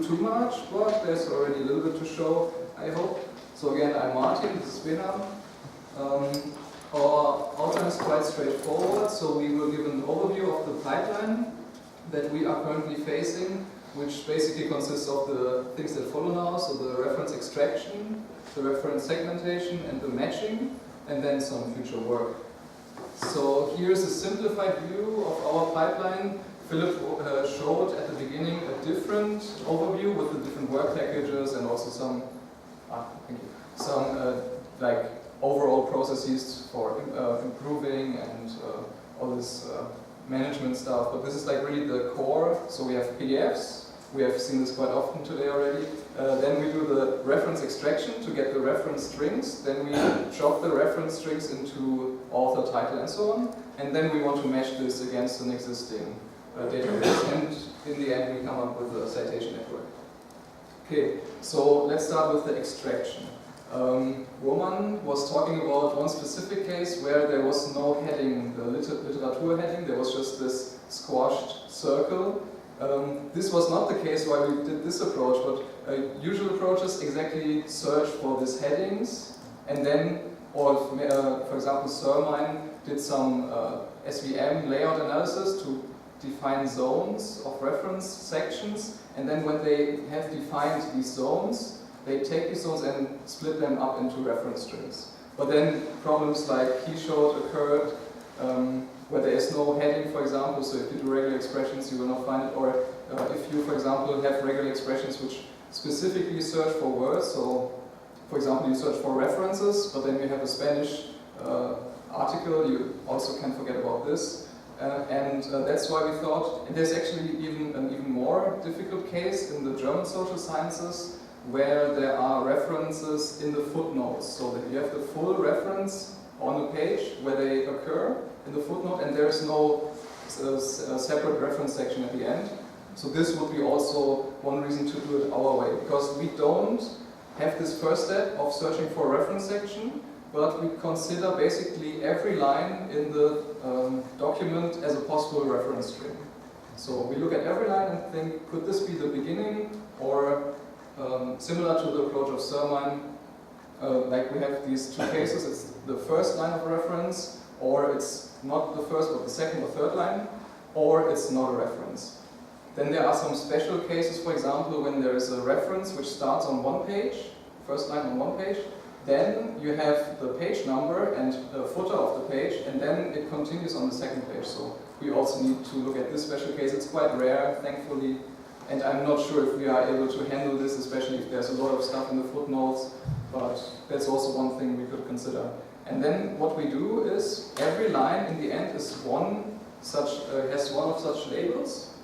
do too much, but there's already a little bit to show, I hope. So again, I'm Martin, this is Behnam. Our outline is quite straightforward, so we will give an overview of the pipeline that we are currently facing, which basically consists of the things that follow now, so the reference extraction, the reference segmentation, and the matching, and then some future work. So here's a simplified view of our pipeline. Philip showed at the beginning a different overview with the different work packages and also some, like overall processes for improving and all this management stuff. But this is like really the core. So we have PDFs. We have seen this quite often today already. Then we do the reference extraction to get the reference strings. Then we chop the reference strings into author, title, and so on. And then we want to match this against an existing database. And in the end, we come up with a citation network. Okay, so let's start with the extraction. Roman was talking about one specific case where there was no heading, the literature heading. There was just this squashed circle. This was not the case why we did this approach, but usual approaches exactly search for these headings, and then, or for example, Sermine did some SVM layout analysis to define zones of reference sections, and then when they have defined these zones, they take these zones and split them up into reference strings. But then problems like he showed occurred where there is no heading, for example, so if you do regular expressions, you will not find it, or if you, for example, have regular expressions which specifically search for words, so, for example, you search for references, but then you have a Spanish article, you also can forget about this, and that's why we thought, and there's actually an even more difficult case in the German social sciences, where there are references in the footnotes, so that you have the full reference on a page where they occur in the footnote, and there's no separate reference section at the end. So this would be also one reason to do it our way, because we don't have this first step of searching for a reference section, but we consider basically every line in the document as a possible reference string. So we look at every line and think, could this be the beginning, or similar to the approach of Sermine, like we have these two cases, it's the first line of reference, or it's not the first but the second or third line, or it's not a reference. Then there are some special cases, for example, when there is a reference which starts on one page, first line on one page, then you have the page number and the footer of the page, and then it continues on the second page. So we also need to look at this special case. It's quite rare, thankfully, and I'm not sure if we are able to handle this, especially if there's a lot of stuff in the footnotes, but that's also one thing we could consider. And then what we do is, every line in the end is has one of such labels,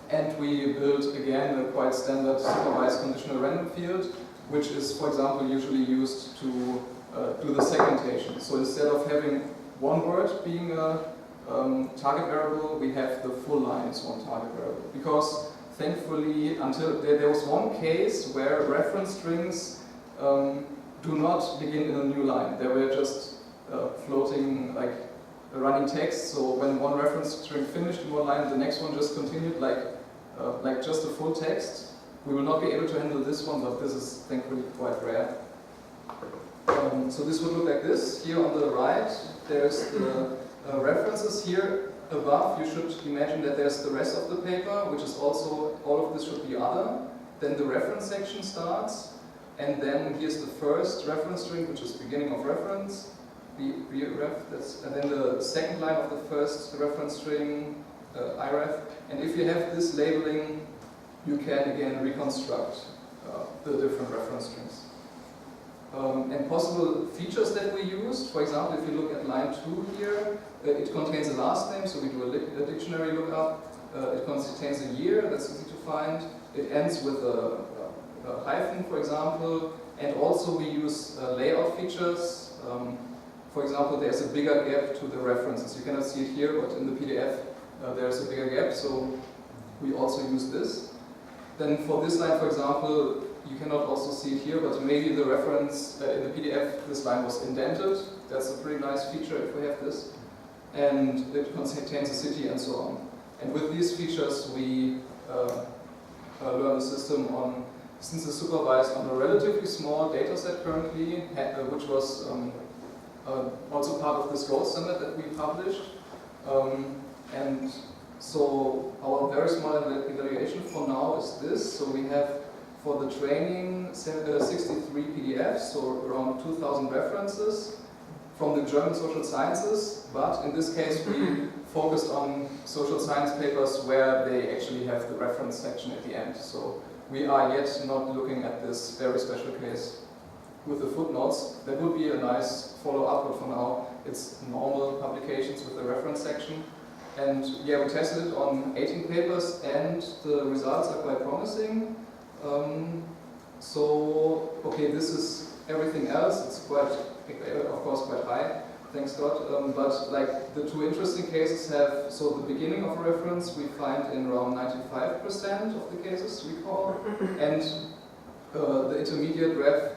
and we build again a quite standard supervised conditional random field, which is, for example, usually used to do the segmentation. So instead of having one word being a target variable, we have the full line as one target variable. Because thankfully, until there was one case where reference strings do not begin in a new line. They were just floating, like a running text. So when one reference string finished in one line, the next one just continued like just a full text. We will not be able to handle this one, but this is thankfully quite rare. So this would look like this. Here on the right, there's the references. Here above, you should imagine that there's the rest of the paper, which is also, all of this should be other. Then the reference section starts, and then here's the first reference string, which is beginning of reference, and then the second line of the first reference string, IREF. And if you have this labeling, you can again reconstruct the different reference strings. And possible features that we used, for example, if you look at line 2 here, it contains a last name, so we do a dictionary lookup. It contains a year, that's easy to find. It ends with a hyphen, for example, and also we use layout features. For example, there's a bigger gap to the references. You cannot see it here, but in the PDF there's a bigger gap, so we also use this. Then for this line, for example, you cannot also see it here, but maybe the reference in the PDF, this line was indented. That's a pretty nice feature if we have this. And it contains a city and so on. And with these features, we learn the system on, since it's supervised on a relatively small data set currently, which was also part of this gold standard that we published. And so our very small evaluation for now is this. So we have for the training 63 PDFs, so around 2,000 references from the German social sciences, but in this case we focused on social science papers where they actually have the reference section at the end. So we are yet not looking at this very special case with the footnotes. That would be a nice follow-up, but for now it's normal publications with the reference section. And yeah, we tested it on 18 papers and the results are quite promising. So, okay, this is everything else. It's quite, of course, quite high, thanks God. But like the two interesting cases have, so the beginning of a reference we find in around 95% of the cases we call, and the intermediate ref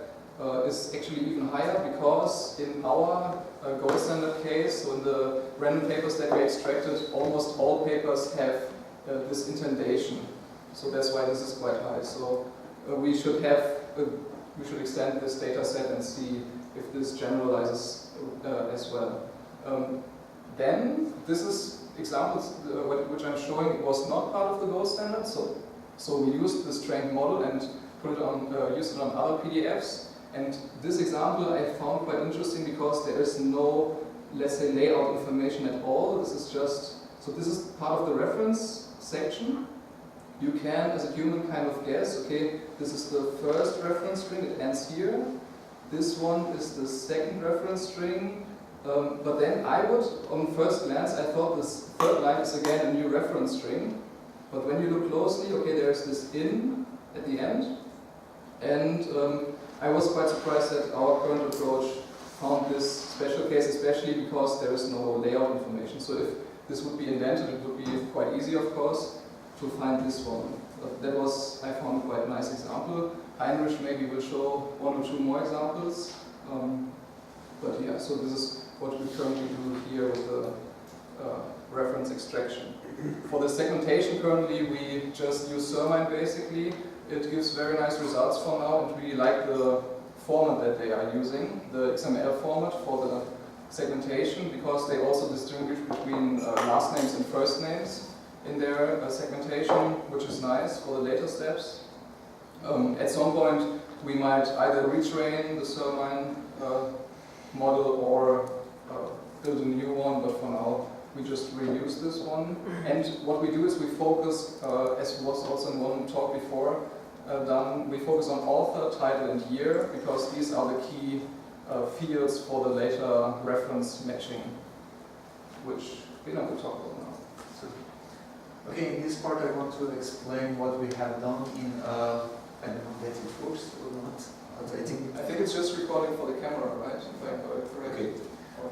is actually even higher because in our gold standard case, so in the random papers that we extracted, almost all papers have this indentation. So that's why this is quite high. So we should extend this data set and see if this generalizes as well. Then this is examples which I'm showing was not part of the gold standard. So we used this trained model and put it on, used it on other PDFs. And this example I found quite interesting because there is no, let's say, layout information at all. This is just, so this is part of the reference section. You can, as a human, kind of guess, okay, this is the first reference string, it ends here. This one is the second reference string. But then I would, on first glance, I thought this third line is again a new reference string. But when you look closely, okay, there's this in at the end. And I was quite surprised that our current approach found this special case, especially because there is no layout information. So if this would be invented, it would be quite easy, of course, to find this one. But that was, I found, quite a nice example. Heinrich maybe will show one or two more examples. But yeah, so this is what we currently do here with the reference extraction. For the segmentation, currently we just use Sermine basically. It gives very nice results for now, and we like the format that they are using, the XML format for the segmentation, because they also distinguish between last names and first names in their segmentation, which is nice for the later steps. At some point, we might either retrain the Sermine model or build a new one, but for now, we just reuse this one. And what we do is we focus, as was also in one talk before done, we focus on author, title, and year, because these are the key fields for the later reference matching, which Behnam will talk about now. Okay, in this part I want to explain what we have done in, I don't know if it works or not, but I think it's just recording for the camera, right? If I got it correctly.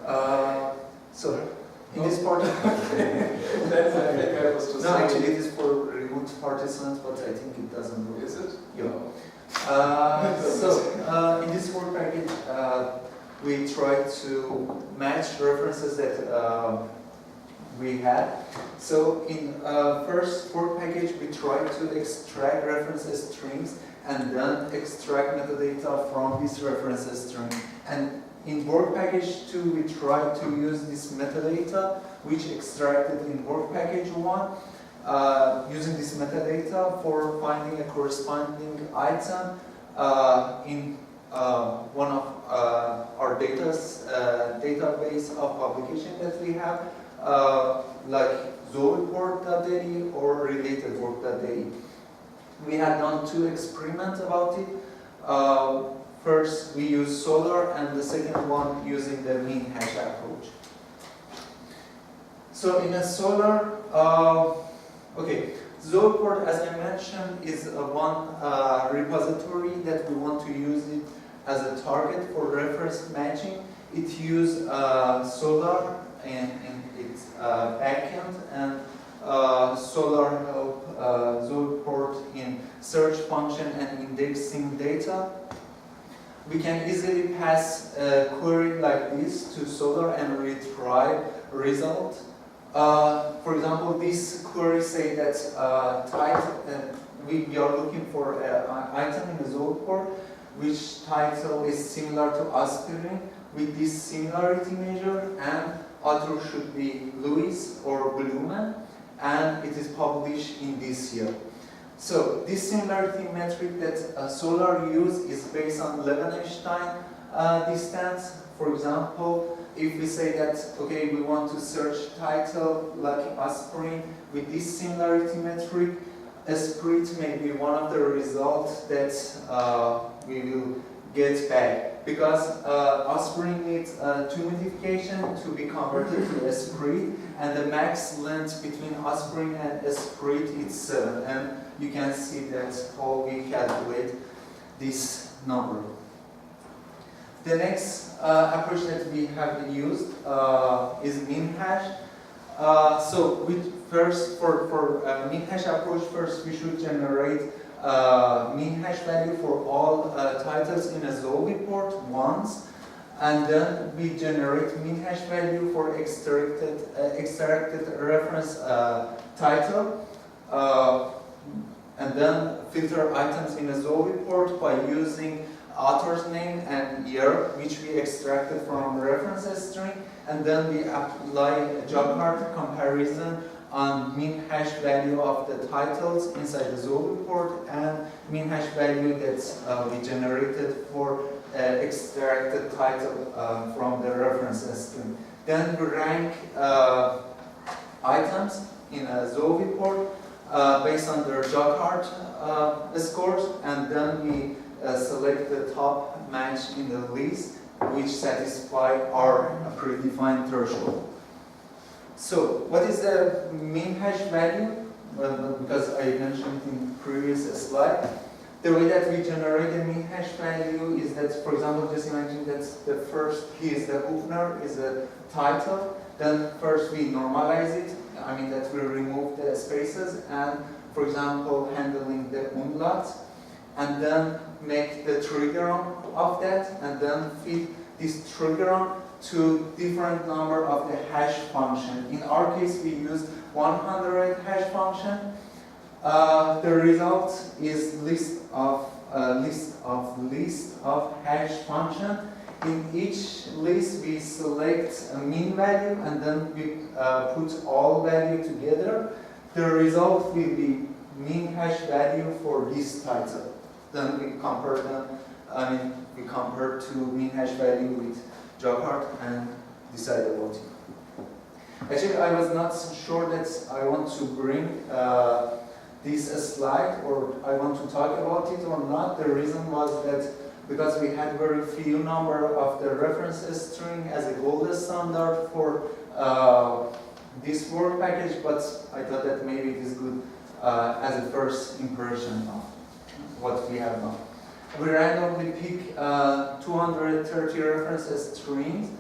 Okay. So, in this part... That's, I think I was just no, actually it is for remote participants, but I think it doesn't work. Is it? Yeah. No. In this work package, we try to match references that we had. So in first work package, we try to extract references strings and then extract metadata from this references string. And in work package 2, we try to use this metadata, which extracted in work package 1, using this metadata for finding a corresponding item in one of our database of publication that we have, like zoeport.de or related work.de. We had done 2 experiments about it. First, we used Solr, and the second one using the mean hash approach. So in a Solr, okay, zoeport, as I mentioned, is one repository that we want to use it as a target for reference matching. It uses Solr in its backend, and Solr help zoeport in search function and indexing data. We can easily pass a query like this to Solr and retry result. For example, this query say that we are looking for an item in the Zoe report which title is similar to aspirin with this similarity measure, and author should be Lewis or Blumen, and it is published in this year. So this similarity metric that Solar use is based on Levenshtein distance. For example, if we say that, okay, we want to search title like aspirin with this similarity metric, esprit may be one of the results that we will get back. Because aspirin needs 2 modifications to be converted to esprit, and the max length between aspirin and esprit is 7. And you can see that how we calculate this number. The next approach that we have used is min hash. So first, for min hash approach, first we should generate min hash value for all titles in a Zoe report once, and then we generate min hash value for extracted reference title, and then filter items in a Zoe report by using author's name and year, which we extracted from reference string, and then we apply a Jacquard comparison on min hash value of the titles inside the Zoe report and min hash value that we generated for extracted title from the reference string. Then we rank items in a Zoe report based on their Jacquard scores, and then we select the top match in the list which satisfy our predefined threshold. So, what is the min hash value? Well, because I mentioned it in previous slide, the way that we generate a min hash value is that, for example, just imagine that the first key is the opener, is the title. Then first we normalize it. I mean that we remove the spaces and, for example, handling the umlaut, and then make the triggeron of that, and then feed this triggeron to different number of the hash function. In our case, we use 100 hash function. The result is list of hash function. In each list, we select a mean value, and then we put all value together. The result will be mean hash value for this title. Then we compare them. We compare to mean hash value with Jacquard and decide about it. Actually, I was not sure that I want to bring this slide, or I want to talk about it or not. The reason was that because we had very few number of the reference string as a gold standard for this work package, but I thought that maybe it is good as a first impression of what we have done. We randomly pick 230 reference strings,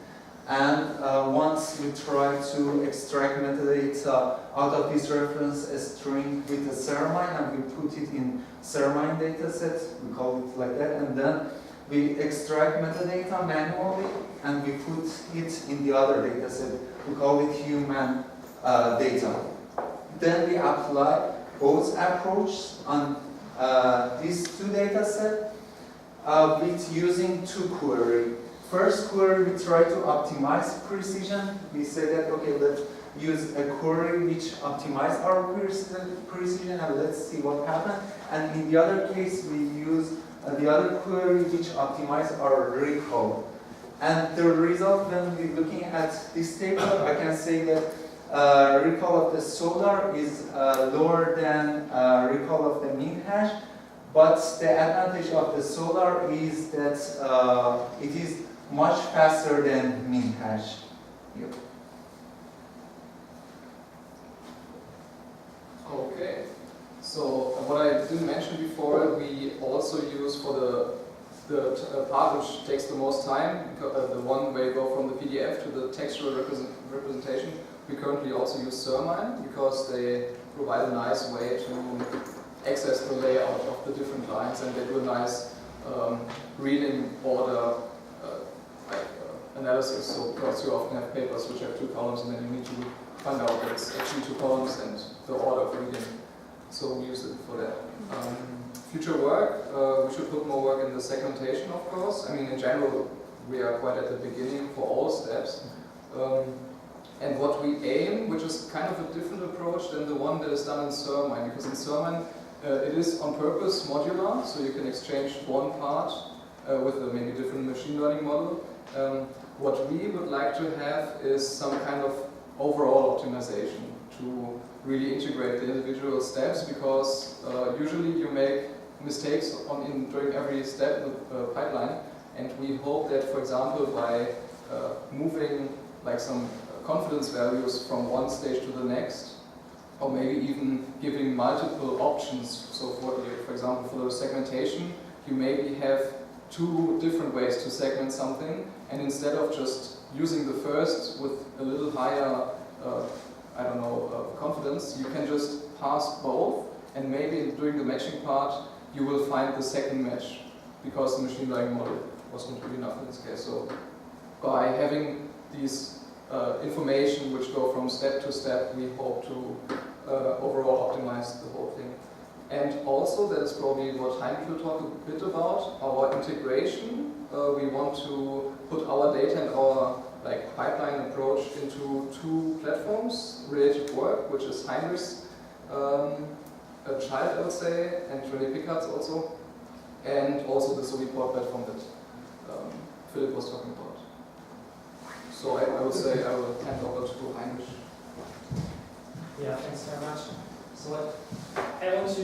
and once we try to extract metadata out of this reference string with a Sermine, and we put it in Sermine dataset, we call it like that, and then we extract metadata manually and we put it in the other dataset, we call it human data. Then we apply both approaches on these two datasets with using two queries. First query, we try to optimize precision. We say that, okay, let's use a query which optimizes our precision, and let's see what happens. And in the other case, we use the other query which optimizes our recall. And the result, when we're looking at this table, I can say that recall of the Solar is lower than recall of the mean hash, but the advantage of the Solar is that it is much faster than mean hash. Yep. Okay, so what I didn't mention before, we also use for the part which takes the most time, the one where you go from the PDF to the textual representation, we currently also use Sermine because they provide a nice way to access the layout of the different lines, and they do a nice reading order analysis. So because you often have papers which have 2 columns, and then you need to find out that it's actually 2 columns and the order of reading so we use it for that. Future work, we should put more work in the segmentation, of course. I mean, in general, we are quite at the beginning for all steps. And what we aim, which is kind of a different approach than the one that is done in Sermine, because in Sermine it is on purpose modular, so you can exchange one part with a maybe different machine learning model. What we would like to have is some kind of overall optimization to really integrate the individual steps, because usually you make mistakes during every step in the pipeline, and we hope that, for example, by moving like some confidence values from one stage to the next, or maybe even giving multiple options. So for example, for the segmentation, you maybe have 2 different ways to segment something, and instead of just using the first with a little higher confidence, you can just pass both, and maybe during the matching part you will find the second match, because the machine learning model was not good enough in this case. So by having these information which go from step to step, we hope to overall optimize the whole thing. And also, that is probably what Heinrich will talk a bit about, our integration. We want to put our data and our pipeline approach into 2 platforms, related work, which is Heinrich's child, I would say, and René Pickard's also, and also the Soliport platform that Philip was talking about. So I would say I will hand over to Heinrich. Yeah, thanks very much. So I want to